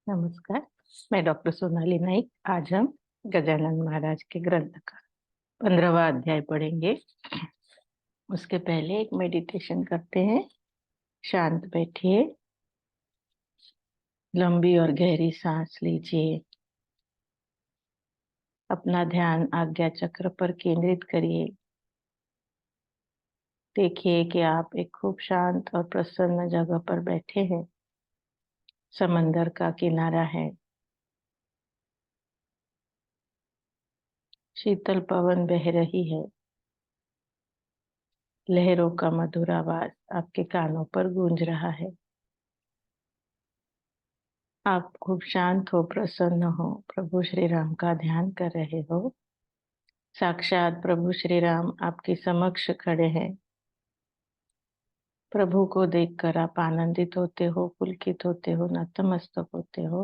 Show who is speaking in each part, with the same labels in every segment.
Speaker 1: नमस्कार। मैं डॉक्टर सोनाली नाइक। आज हम गजानन महाराज के ग्रंथ का 15वां अध्याय पढ़ेंगे। उसके पहले एक मेडिटेशन करते हैं। शांत बैठिए, लंबी और गहरी सांस लीजिए, अपना ध्यान आज्ञा चक्र पर केंद्रित करिए। देखिए कि आप एक खूब शांत और प्रसन्न जगह पर बैठे हैं। समंदर का किनारा है, शीतल पवन बह रही है, लहरों का मधुर आवाज आपके कानों पर गूंज रहा है। आप खूब शांत हो, प्रसन्न हो, प्रभु श्री राम का ध्यान कर रहे हो। साक्षात प्रभु श्री राम आपके समक्ष खड़े हैं। प्रभु को देखकर आप आनंदित होते हो, पुलकित होते हो, नतमस्तक होते हो।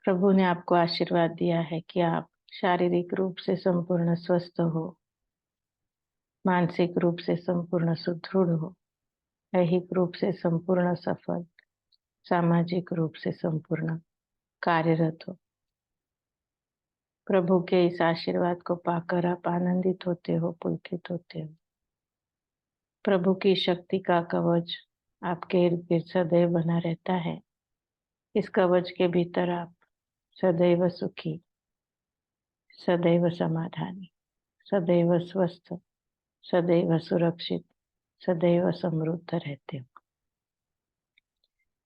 Speaker 1: प्रभु ने आपको आशीर्वाद दिया है कि आप शारीरिक रूप से संपूर्ण स्वस्थ हो, मानसिक रूप से संपूर्ण सुदृढ़ हो, दैहिक रूप से संपूर्ण सफल, सामाजिक रूप से संपूर्ण कार्यरत हो। प्रभु के इस आशीर्वाद को पाकर आप आनंदित होते हो, पुलकित होते हो। प्रभु की शक्ति का कवच आपके इर्द गिर्द सदैव बना रहता है। इस कवच के भीतर आप सदैव सुखी, सदैव समाधानी, सदैव स्वस्थ, सदैव सुरक्षित, सदैव समृद्ध रहते हो।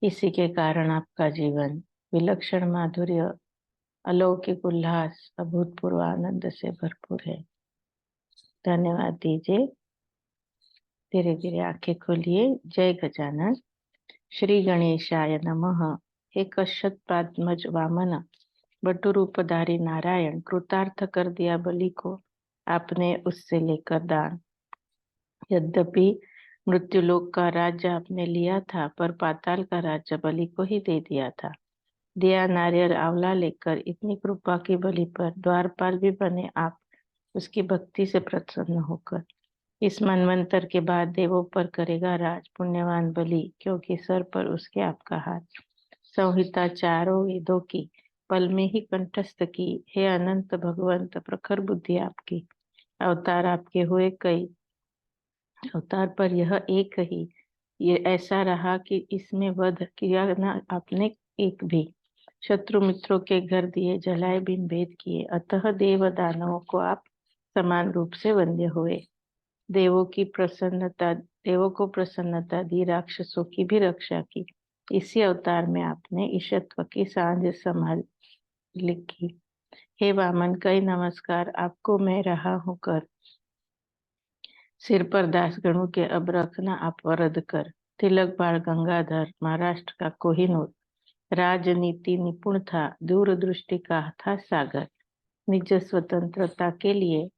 Speaker 1: इसी के कारण आपका जीवन विलक्षण माधुर्य, अलौकिक उल्लास, अभूतपूर्व आनंद से भरपूर है। धन्यवाद दीजिए। धीरे धीरे आंखें खोलिए। जय गजानन। श्री गणेशाय नमः। हे कश्यपात्मज वामन, बटुरूपधारी नारायण, कृतार्थ कर दिया बलि को आपने उससे लेकर दान। यद्यपि मृत्युलोक का राज्य आपने लिया था, पर पाताल का राज्य बलि को ही दे दिया था। दिया नारियल आंवला लेकर, इतनी कृपा की बलि पर द्वारपाल भी बने आप, उसकी भक्ति से प्रसन्न होकर। इस मनवंतर के बाद देवों पर करेगा राज पुण्यवान बलि, क्योंकि सर पर उसके आपका हाथ। संहिता चारों वेदों की पल में ही कंठस्थ की। हे अनंत भगवंत, प्रखर बुद्धि आपकी। अवतार आपके हुए कई, अवतार पर यह एक ही। ये ऐसा रहा कि इसमें वध किया न आपने एक भी। शत्रु मित्रों के घर दिए जलाए, बिन भेद किए। अतः देव दानवों को आप समान रूप से वंद्य हुए। देवों को प्रसन्नता दी, राक्षसों की भी रक्षा की। इसी अवतार में आपने ईशत्व की सांझ संभाल लिखी। हे वामन, कई नमस्कार आपको मैं रहा हूँ कर। सिर पर दासगणों के अब रखना आप वरद कर। तिलक बाल गंगाधर, महाराष्ट्र का कोहिनूर, राजनीति निपुण था, दूरदृष्टि का था सागर। निज स्वतंत्रता के लिए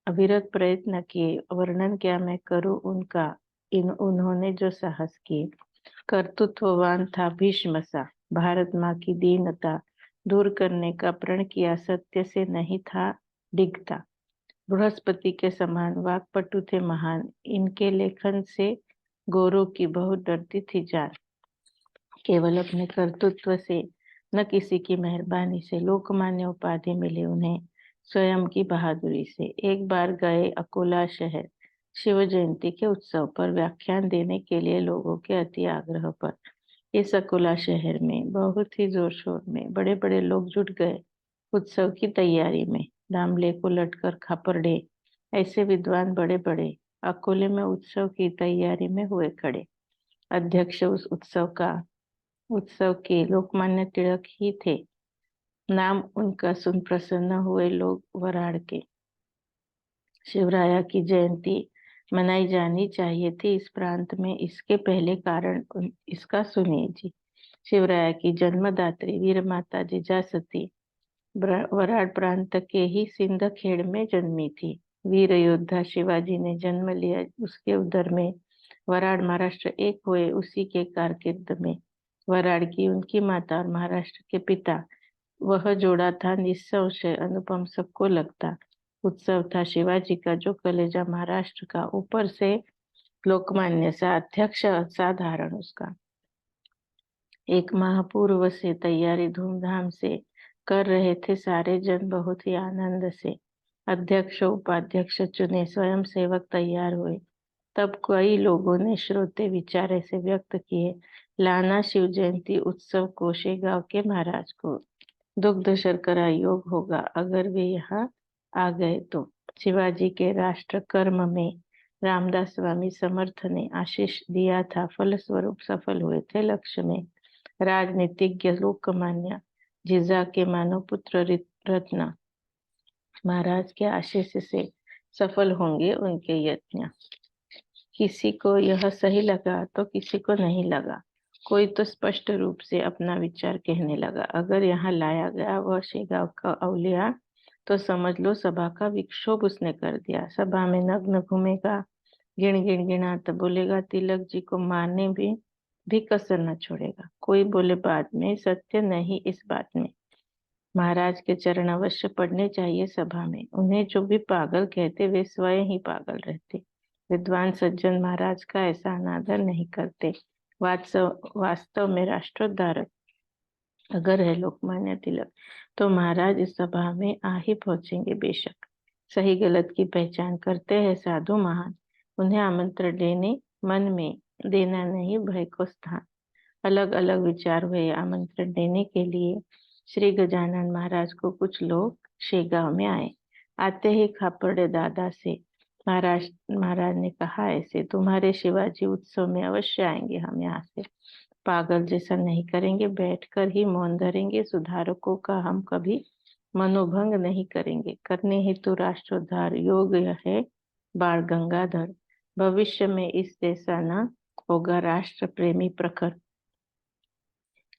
Speaker 1: अविरत प्रयत्न किए, वर्णन क्या मैं करूं उनका, उन्होंने जो साहस किए। कर्तृत्ववान था भीष्म सा, भारत माँ की दीनता दूर करने का प्रण किया, सत्य से नहीं था डिगता। बृहस्पति के समान वाक्पटु थे महान, इनके लेखन से गोरों की बहुत डरती थी जान। केवल अपने कर्तृत्व से, न किसी की मेहरबानी से, लोकमान्य उपाधि मिली उन्हें स्वयं की बहादुरी से। एक बार गए अकोला शहर, शिव जयंती के उत्सव पर व्याख्यान देने के लिए लोगों के अति आग्रह पर। इस अकोला शहर में बहुत ही जोर शोर में बड़े बड़े लोग जुट गए उत्सव की तैयारी में। दामले को लटकर खापरडे ऐसे विद्वान बड़े बड़े अकोले में उत्सव की तैयारी में हुए खड़े। अध्यक्ष उस उत्सव के लोकमान्य तिलक ही थे। नाम उनका सुन प्रसन्न हुए लोग वराड़ के। शिवराया की जयंती मनाई जानी चाहिए थी इस प्रांत में, इसके पहले कारण इसका सुनिए जी। शिवराया की जन्मदात्री वीर माता जिजासती वराड़ प्रांत के ही सिंदखेड़ में जन्मी थी। वीर योद्धा शिवाजी ने जन्म लिया उसके उदर में। वराड़ महाराष्ट्र एक हुए उसी के कारकिर्द में। वराड़ की उनकी माता और महाराष्ट्र के पिता, वह जोड़ा था निस्संशय अनुपम, सबको लगता। उत्सव था शिवाजी का जो कलेजा महाराष्ट्र का, ऊपर से लोकमान्य सा, अध्यक्ष असाधारण उसका। एक माह पूर्व से तैयारी धूमधाम से कर रहे थे सारे जन, बहुत ही आनंद से। अध्यक्ष उपाध्यक्ष चुने, स्वयं सेवक तैयार हुए। तब कई लोगों ने श्रोते विचार ऐसे व्यक्त किए, लाना शिव जयंती उत्सव कोशेगांव के महाराज को। दुग्ध शर्करा योग होगा अगर वे यहाँ आ गए तो। शिवाजी के राष्ट्र कर्म में रामदास स्वामी समर्थ ने आशीष दिया था, फलस्वरूप सफल हुए थे लक्ष्य में। राजनीतिज्ञ लोकमान्य जिजा के मानो पुत्र रत्न महाराज के आशीष से सफल होंगे उनके यत्न। किसी को यह सही लगा तो किसी को नहीं लगा। कोई तो स्पष्ट रूप से अपना विचार कहने लगा, अगर यहाँ लाया गया वह शेगांव का अवलिया तो समझ लो सभा का विक्षोभ उसने कर दिया। सभा में नग्न घूमेगा, गिण गिण गिनात बोलेगा, तिलक जी को मारने भी कसर न छोड़ेगा। कोई बोले बाद में, सत्य नहीं इस बात में। महाराज के चरण अवश्य पढ़ने चाहिए सभा में। उन्हें जो भी पागल कहते वे स्वयं ही पागल रहते। विद्वान सज्जन महाराज का ऐसा अनादर नहीं करते। वास्तव में राष्ट्रोद्धारक अगर है लोकमान्य तिलक तो महाराज इस सभा में आ ही पहुंचेंगे बेशक। सही गलत की पहचान करते हैं साधु महान, उन्हें आमंत्रण देने मन में देना नहीं भय को स्थान। अलग अलग विचार हुए आमंत्रण देने के लिए। श्री गजानन महाराज को कुछ लोग शेगांव में आए। आते ही खापड़े दादा से महाराज ने कहा, ऐसे तुम्हारे शिवाजी उत्सव में अवश्य आएंगे हम यहाँ से। पागल जैसा नहीं करेंगे, बैठकर ही मौन धरेंगे। सुधारकों का हम कभी मनोभंग नहीं करेंगे। करने हेतु राष्ट्रोद्धार योग है बाण गंगाधर। भविष्य में इस जैसा न होगा राष्ट्र प्रेमी प्रखर।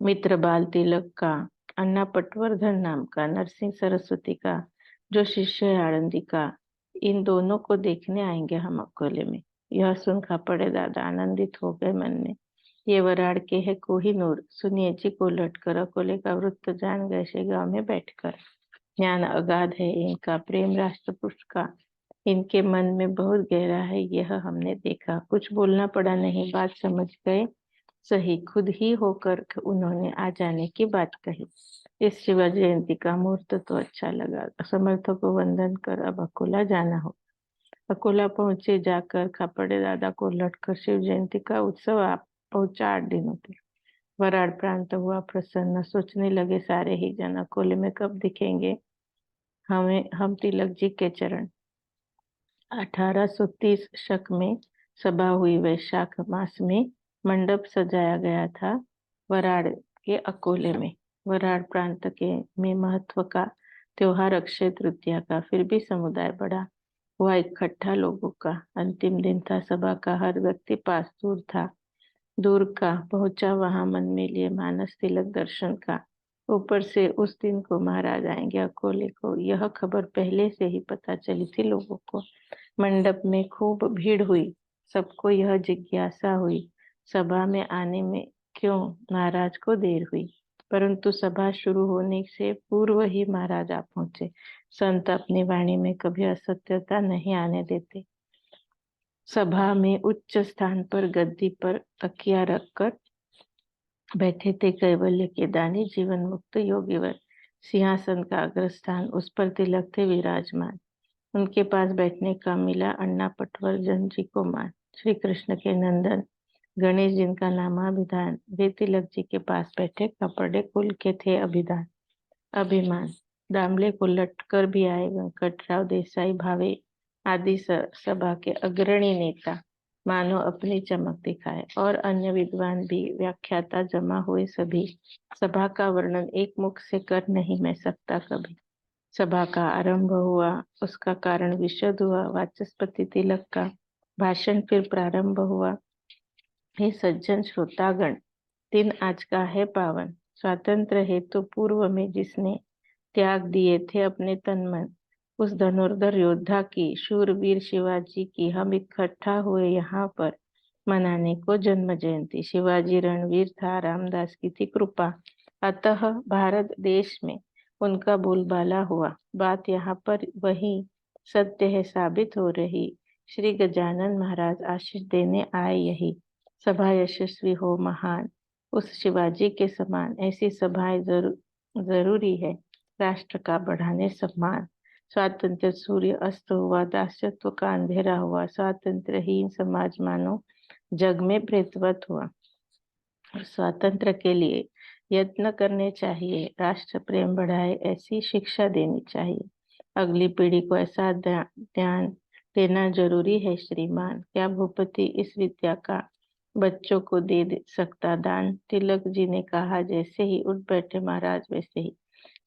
Speaker 1: मित्र बाल तिलक का, अन्ना पटवर्धन नाम का, नरसिंह सरस्वती का जो शिष्य है आनंदी का, इन दोनों को देखने आएंगे हम अकोले में। यह सुन खापड़े दादा आनंदित हो गए मन में। ये वराड़ के है कोहिनूर, सुनिए जी को लटकर अकोले का वृत्त जान गए शेगांव में बैठकर। ज्ञान अगाध है इनका, प्रेम राष्ट्र पुरुष का इनके मन में बहुत गहरा है, यह हमने देखा। कुछ बोलना पड़ा नहीं, बात समझ गए सही। खुद ही होकर उन्होंने आ जाने की बात कही। इस शिव जयंती का मुहूर्त तो अच्छा लगा। समर्थों को वंदन कर अब अकोला जाना हो। अकोला पहुंचे, जाकर खापड़े दादा को लटकर शिव जयंती का उत्सव आप पहुंचा 8 दिनों के। वराड़ प्रांत हुआ प्रसन्न, सोचने लगे सारे ही जन, अकोले में कब दिखेंगे हम तिलक जी के चरण। 1830 शक में सभा हुई। वैशाख मास में मंडप सजाया गया था वराड़ के अकोले में। वराड़ प्रांत के में महत्व का त्योहार अक्षय तृतीया का, फिर भी समुदाय बड़ा हुआ इकट्ठा लोगों का। अंतिम दिन था सभा का, हर व्यक्ति पास दूर का पहुंचा वहां मन में लिए मानस तिलक दर्शन का। ऊपर से उस दिन को महाराज आएंगे अकोले को, यह खबर पहले से ही पता चली थी लोगों को। मंडप में खूब भीड़ हुई, सबको यह जिज्ञासा हुई सभा में आने में क्यों महाराज को देर हुई। परंतु सभा शुरू होने से पूर्व ही महाराज आ पहुंचे। संत अपनी वाणी में कभी असत्यता नहीं आने देते। सभा में उच्च स्थान पर गद्दी पर तकिया रखकर बैठे थे कैवल्य के दानी, जीवन मुक्त योगीवर। सिंहासन का अग्रस्थान, उस पर तिलक थे विराजमान। उनके पास बैठने का मिला अन्ना पटवर्धन जी को मान। श्री कृष्ण के नंदन गणेश जिनका नामाभिधान, वे तिलक जी के पास बैठे। कपड़े कुल के थे अभिमान। दामले को लटकर भी आए वेंकटराव देसाई भावे आदि सभा के अग्रणी नेता मानो अपनी चमक दिखाए, और अन्य विद्वान भी व्याख्याता जमा हुए। सभी सभा का वर्णन एक मुख से कर नहीं मैं सकता कभी। सभा का आरंभ हुआ, उसका कारण विशद हुआ। वाचस्पति तिलक का भाषण फिर प्रारंभ हुआ। हे सज्जन श्रोतागण, दिन आज का है पावन। स्वातंत्र हेतु पूर्व में जिसने त्याग दिए थे अपने तन मन, उस धनुर्धर योद्धा की, शूरवीर शिवाजी की हम इकट्ठा हुए यहाँ पर मनाने को जन्म जयंती। शिवाजी रणवीर था, रामदास की थी कृपा, अतः भारत देश में उनका बोलबाला हुआ। बात यहाँ पर वही सत्य है साबित हो रही। श्री गजानन महाराज आशीष देने आए यही। सभा यशस्वी हो महान, उस शिवाजी के समान ऐसी सभाएं जरूरी है। राष्ट्र का बढ़ाने सम्मान। स्वातंत्र सूर्य अस्त हुआ, दासत्व का अंधेरा हुआ, स्वातंत्रहीन समाज मानो जग में प्रेतवत हुआ। और स्वातंत्र के लिए यत्न करने चाहिए, राष्ट्र प्रेम बढ़ाए ऐसी शिक्षा देनी चाहिए। अगली पीढ़ी को ऐसा ध्यान देना जरूरी है। श्रीमान, क्या भूपति इस विद्या का बच्चों को दे सकता दान? तिलक जी ने कहा। जैसे ही उठ बैठे महाराज वैसे ही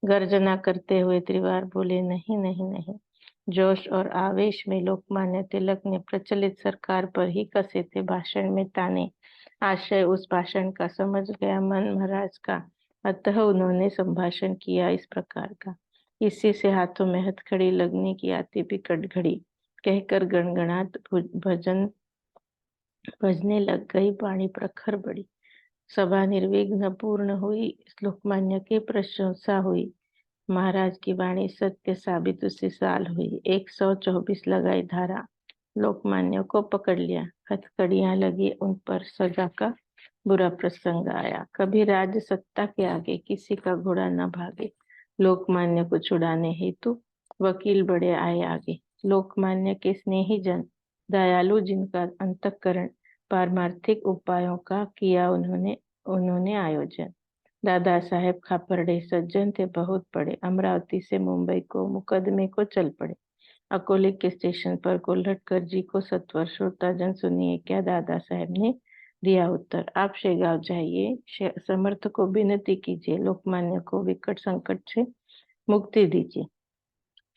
Speaker 1: गर्जना करते हुए त्रिवार बोले, नहीं नहीं नहीं। जोश और आवेश में लोकमान्य तिलक ने प्रचलित सरकार पर ही कसे थे भाषण में ताने। आशय उस भाषण का समझ गया मन महाराज का, अतः उन्होंने संभाषण किया इस प्रकार का। इसी से हाथों में हथकड़ी लगने की आती भी कटघड़ी, कहकर गणगणात भजन भजने लग गई, वाणी प्रखर बड़ी। सभा निर्विघ्न पूर्ण हुई, लोकमान्य की प्रशंसा हुई। महाराज की वाणी सत्य साबित उसी साल हुई। 124 लगाई धारा, लोकमान्य को पकड़ लिया, हथकड़ियां लगी उन पर, सजा का बुरा प्रसंग आया। कभी राज्य सत्ता के आगे किसी का घोड़ा न भागे, लोकमान्य को छुड़ाने हेतु वकील बड़े आए आगे। लोकमान्य के स्नेही जन, दयालु जिनका अंतःकरण, पारमार्थिक उपायों का किया उन्होंने आयोजन। दादा साहेब खापर्डे सज्जन थे बहुत बड़े, अमरावती से मुंबई को मुकदमे को चल पड़े। अकोले के स्टेशन पर कोल्हटकर जी को सत्वर। श्रोताजन सुनिए क्या दादा साहेब ने दिया उत्तर। आप शेगांव जाइए, समर्थ को विनती कीजिए, लोकमान्य को विकट संकट से मुक्ति दीजिए।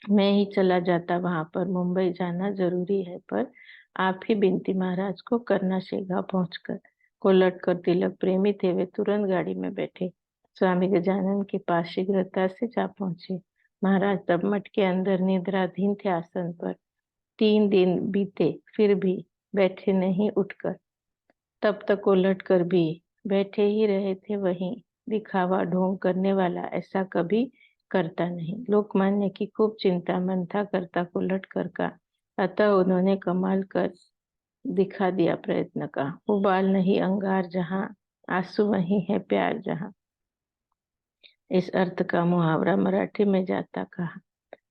Speaker 1: मैं ही चला जाता वहां पर, मुंबई जाना जरूरी है, पर आप ही विनती महाराज को करना शेगांव पहुंचकर। कोल्हटकर तिलक प्रेमी थे, वे तुरंत गाड़ी में बैठे, स्वामी गजानन के पास शीघ्रता से जा पहुंचे। महाराज तब मठ के अंदर निद्राधीन थे आसन पर। 3 दिन बीते फिर भी बैठे नहीं उठकर। तब तक कोल्हटकर भी बैठे ही रहे थे वहीं। दिखावा ढोंग करने वाला ऐसा कभी करता नहीं। लोकमान्य की खूब चिंता मन था करता कोल्हटकर का, अतः उन्होंने कमाल कर दिखा दिया प्रयत्न का। उबाल नहीं अंगार जहाँ, आंसू वहीं है प्यार जहाँ। इस अर्थ का मुहावरा मराठी में जाता कहा।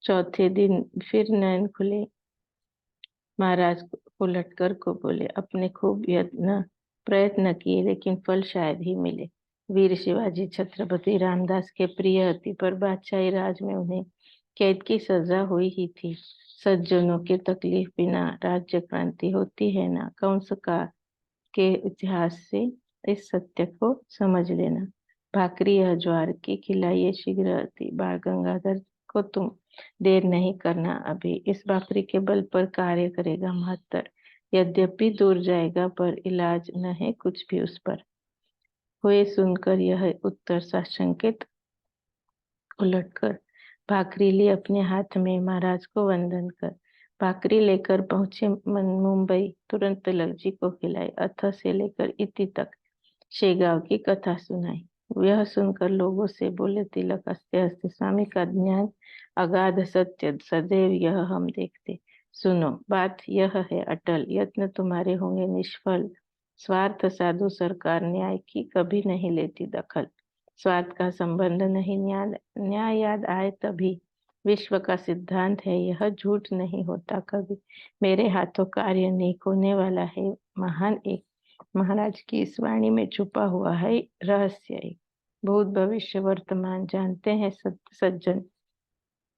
Speaker 1: चौथे दिन फिर नयन खुले। महाराज कोल्हटकर को बोले, अपने खूब प्रयत्न किए, लेकिन फल शायद ही मिले। वीर शिवाजी छत्रपति रामदास के प्रिय अति, पर बादशाही राज में उन्हें कैद की सजा हुई ही थी। सज्जनों के तकलीफ बिना राज्य क्रांति होती है ना। कंस का के इतिहास से इस सत्य को समझ लेना। भाकरी यह ज्वार की खिलाइए शीघ्र अति, बाल गंगाधर को तुम देर नहीं करना अभी। इस भाकरी के बल पर कार्य करेगा महत्तर, यद्यपि दूर जाएगा पर इलाज न है कुछ भी उस पर। हुए सुनकर यह उत्तर साशंकित उलटकर भाकरी ली अपने हाथ में, महाराज को वंदन कर भाकरी लेकर पहुंचे मुंबई। तुरंत तिलक जी को खिलाई, अथ से लेकर इति तक शेगांव की कथा सुनाई। यह सुनकर लोगों से बोले, तिलक हंसते हंसते, स्वामी का ज्ञान अगाध सत्य सदैव यह हम देखते। सुनो, बात यह है अटल, यत्न तुम्हारे होंगे निष्फल। स्वार्थ साधु सरकार न्याय की कभी नहीं लेती दखल। स्वार्थ का संबंध नहीं, न्याय याद आए तभी। विश्व का सिद्धांत है यह, झूठ नहीं होता कभी। मेरे हाथों कार्य नेक होने वाला है महान एक। महाराज की इस वाणी में छुपा हुआ है रहस्य एक। भूत भविष्य वर्तमान जानते हैं सज्जन।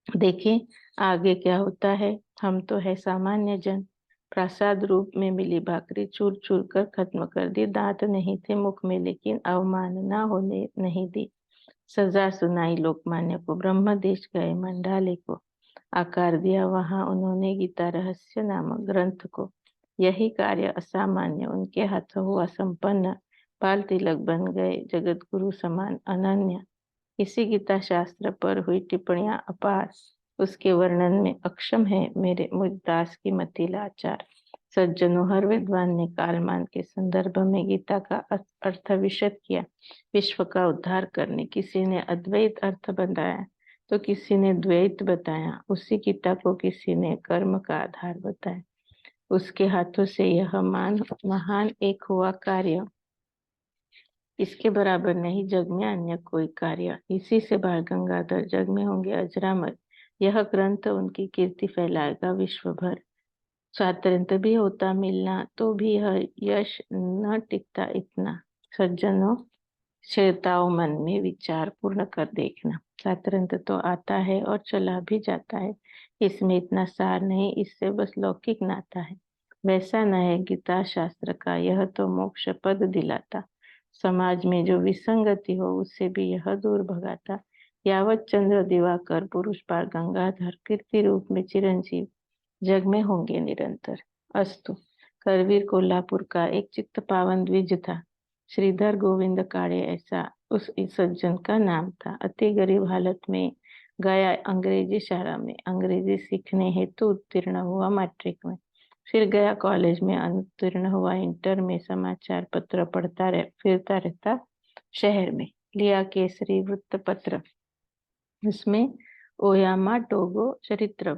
Speaker 1: देखें आगे क्या होता है। हम तो है सामान्य जन। प्रसाद रूप में मिली भाकरी चूर चूर कर खत्म कर दी। दांत नहीं थे मुख में, लेकिन अवमानना होने नहीं दी। सजा सुनाई लोकमान्य को। ब्रह्म देश गए मंडाले को, आकार दिया वहां उन्होंने गीता रहस्य नामक ग्रंथ को। यही कार्य असामान्य उनके हाथों हुआ संपन्न। बाल तिलक बन गए जगत गुरु समान अनन्य। इसी गीता शास्त्र पर हुई टिप्पणियां अपार, उसके वर्णन में अक्षम है मेरे मुझदास की मति लाचार। सज्जनों, हर विद्वान ने कालमान के संदर्भ में गीता का अर्थ विशद किया। विश्व का उद्धार करने किसी ने अद्वैत अर्थ बताया तो किसी ने द्वैत बताया। उसी गीता को किसी ने कर्म का आधार बताया। उसके हाथों से यह महान एक हुआ कार्य इसके बराबर नहीं जग में अन्य कोई कार्य। इसी से बाल गंगाधर जग में होंगे अजरामर। यह ग्रंथ उनकी कीर्ति फैलाएगा विश्व भर। स्वातंत्र भी होता मिलना तो भी यह यश न टिकता इतना। सज्जनों, श्रोताओं, मन में विचार पूर्ण कर देखना। स्वातंत्र तो आता है और चला भी जाता है, इसमें इतना सार नहीं, इससे बस लौकिक नाता है। वैसा न है गीता शास्त्र का, यह तो मोक्ष पद दिलाता। समाज में जो विसंगति हो उससे भी यह दूर भगाता। यावत चंद्र दिवाकर पुरुष पार गंगाधर, कीर्ति रूप में चिरंजीव जग में होंगे निरंतर। अस्तु। करवीर कोल्हापुर का एक चित्त पावन द्विज था। श्रीधर गोविंद काळे ऐसा उस सज्जन का नाम था। अति गरीब हालत में गया अंग्रेजी शाला में, अंग्रेजी सीखने हेतु उत्तीर्ण हुआ मैट्रिक में। फिर गया कॉलेज में, उत्तीर्ण हुआ इंटर में। समाचार पत्र पढ़ता फिरता रहता शहर में। लिया केसरी वृत्तपत्र, उसमें ओयामा टोगो चरित्र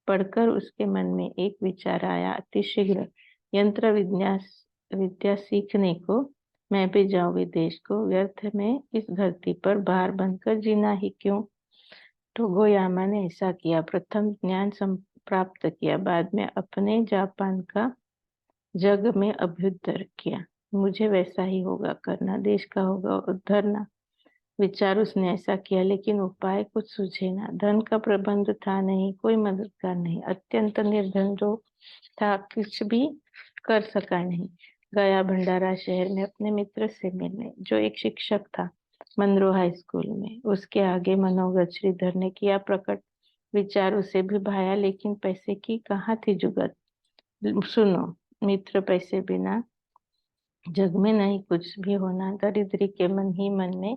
Speaker 1: पढ़कर उसके मन में एक विचार आया, अतिशीघ्र यंत्र विद्या सीखने को मैं भी जाऊं विदेश को। व्यर्थ में इस धरती पर बाहर बनकर जीना ही क्यों। टोगोयामा ने ऐसा किया। प्रथम ज्ञान प्राप्त किया, बाद में अपने जापान का जग में अभ्युदय किया। मुझे वैसा ही होगा करना, देश का होगा उद्धरना। विचार उसने ऐसा किया, लेकिन उपाय कुछ सूझे ना। धन का प्रबंध था नहीं, कोई मददगार नहीं, अत्यंत निर्धन जो था, कुछ भी कर सका नहीं। गया भंडारा शहर में अपने मित्र से मिलने, जो एक शिक्षक था मनरो हाई स्कूल में। उसके आगे मनोगत श्रीधर ने किया प्रकट। विचार उसे भी भाया, लेकिन पैसे की कहाँ थी जुगत। सुनो मित्र, पैसे बिना जग में नहीं कुछ भी होना। दरिद्री के मन ही मन में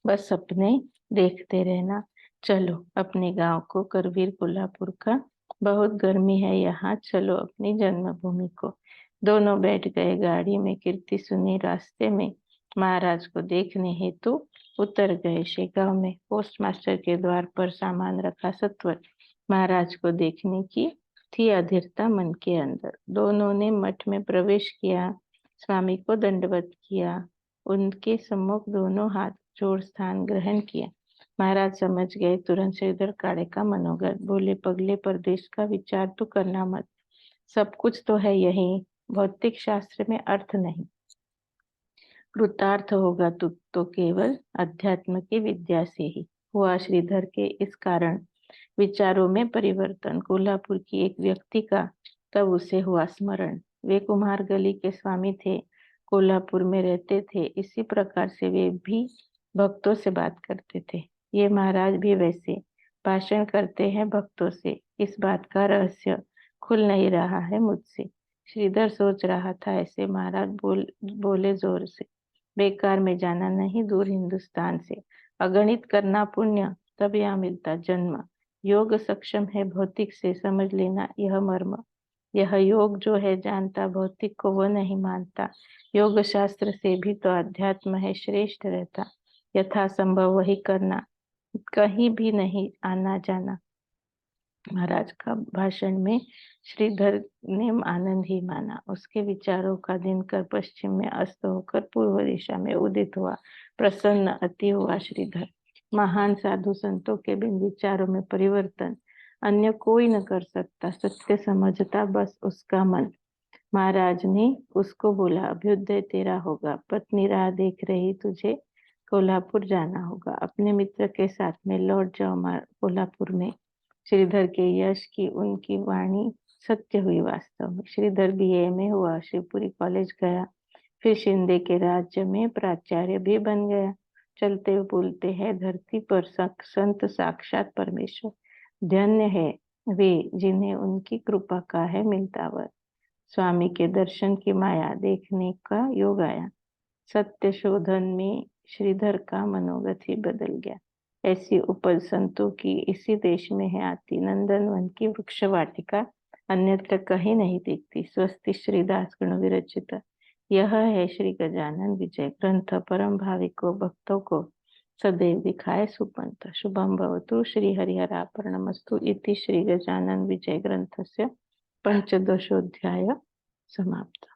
Speaker 1: बस सपने देखते रहना। चलो अपने गांव को, करवीर कोल्हापुर का, बहुत गर्मी है यहाँ, चलो अपनी जन्मभूमि को। दोनों बैठ गए गाड़ी में। कीर्ति सुनी रास्ते में, महाराज को देखने हेतु उतर गए शेगांव में। पोस्ट मास्टर के द्वार पर सामान रखा सत्वर। महाराज को देखने की थी अधीरता मन के अंदर। दोनों ने मठ में प्रवेश किया, स्वामी को दंडवत किया, उनके सम्मुख दोनों हाथ जोड़ स्थान ग्रहण किया। महाराज समझ गए तुरंत श्रीधर काळे का मनोगत। बोले, पगले परदेश का विचार तो करना मत, सब कुछ तो है यही, भौतिक शास्त्र में अर्थ नहीं। कृतार्थ होगा तो केवल अध्यात्म की विद्या से ही। हुआ श्रीधर के इस कारण विचारों में परिवर्तन। कोल्हापुर की एक व्यक्ति का तब उसे हुआ स्मरण। वे कुम्हार गली के स्वामी थे, कोल्हापुर में रहते थे। इसी प्रकार से वे भी भक्तों से बात करते थे। ये महाराज भी वैसे भाषण करते हैं भक्तों से। इस बात का रहस्य खुल नहीं रहा है मुझसे। श्रीधर सोच रहा था, ऐसे महाराज बोले जोर से, बेकार में जाना नहीं दूर हिंदुस्तान से। अगणित करना पुण्य, तब यहाँ मिलता जन्म। योग सक्षम है भौतिक से, समझ लेना यह मर्म। यह योग जो है जानता भौतिक को, वह नहीं मानता। योग शास्त्र से भी तो अध्यात्म है श्रेष्ठ रहता। यथा संभव वही करना, कहीं भी नहीं आना जाना। महाराज का भाषण में श्रीधर ने आनंद ही माना। उसके विचारों का दिनकर पश्चिम में अस्त होकर पूर्व दिशा में उदित हुआ। प्रसन्न अति हुआ श्रीधर। महान साधु संतों के बिन विचारों में परिवर्तन अन्य कोई न कर सकता। सत्य समझता बस उसका मन। महाराज ने उसको बोला, अभ्युदय तेरा होगा, पत्नी राह देख रही तुझे, कोल्हापुर जाना होगा। अपने मित्र के साथ में लौट जाओ कोल्हापुर में। श्रीधर के यश की उनकी वाणी सत्य हुई वास्तव में। श्रीधर बीए में हुआ, शिवपुरी कॉलेज गया, फिर शिंदे के राज्य में प्राचार्य भी बन गया। चलते बोलते हैं धरती पर संत साक्षात परमेश्वर। धन्य है वे जिन्हें उनकी कृपा का है मिलता वर। स्वामी के दर्शन की माया देखने का योग आया। सत्य शोधन में श्रीधर का मनोगत ही बदल गया। ऐसी उपज संतों की इसी देश में है आती। नंदनवन की वृक्ष वाटिका अन्यत्र कहीं नहीं दिखती। स्वस्ति श्रीदास गण विरचित यह है श्री गजानन विजय ग्रंथ। परम भाविकों भक्तों को सदैव दिखाए सुपंथ। शुभम भवतु। श्री हरिहरार्पणमस्तु। इति श्री गजानन विजय ग्रंथस्य पंचदशोऽध्याय समाप्त।